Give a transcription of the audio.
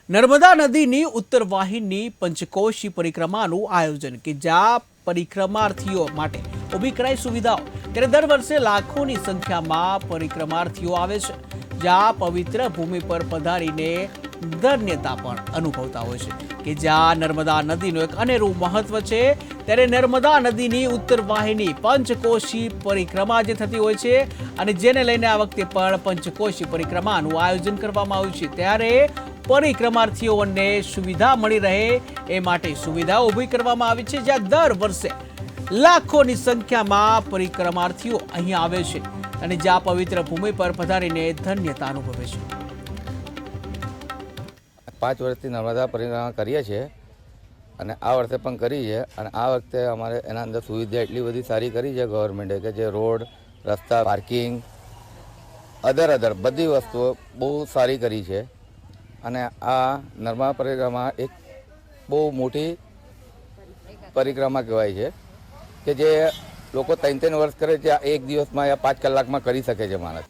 નર્મદા નદીની ઉત્તર વાહિની પંચકોશી પરિક્રમાનું આયોજન કે જ્યાં પરિક્રમાર્થીઓ માટે ઊભી કરાઈ સુવિધાઓ ત્યારે દર વર્ષે લાખોની સંખ્યામાં પરિક્રમાર્થીઓ આવે છે જ્યાં પવિત્ર ભૂમિ પર પધારીને ધન્યતા પણ અનુભવતા હોય છે કે જ્યાં નર્મદા નદીનું એક અનેરું મહત્વ છે ત્યારે નર્મદા નદીની ઉત્તર વાહિની પંચકોશી પરિક્રમા જે થતી હોય છે અને જેને લઈને આ વખતે પણ પંચકોશી પરિક્રમાનું આયોજન કરવામાં આવ્યું છે ત્યારે પરિક્રમાર્થીઓને સુવિધા મળી રહે એ માટે સુવિધાઓ ઊભી કરવામાં આવી છે જ્યાં દર વર્ષે લાખોની સંખ્યામાં પરિક્રમાર્થીઓ અહીં આવે છે અને જ્યાં પવિત્ર ભૂમિ પર પધારીને ધન્યતા અનુભવે છે। 5 વર્ષથી નર્મદા પરિક્રમા કરીએ છીએ અને આ વર્ષે પણ કરી છે અને આ વખતે અમારે એના અંદર સુવિધા એટલી બધી સારી કરી છે ગવર્મેન્ટે કે જે રોડ રસ્તા પાર્કિંગ અધર બધી વસ્તુઓ બહુ સારી કરી છે અને આ નર્મદા પરિક્રમા એક બહુ મોટી પરિક્રમા કહેવાય છે કે જે લોકો 3-3 વર્ષ કરે છે એક દિવસમાં યા 5 કલાકમાં કરી શકે છે માણસ।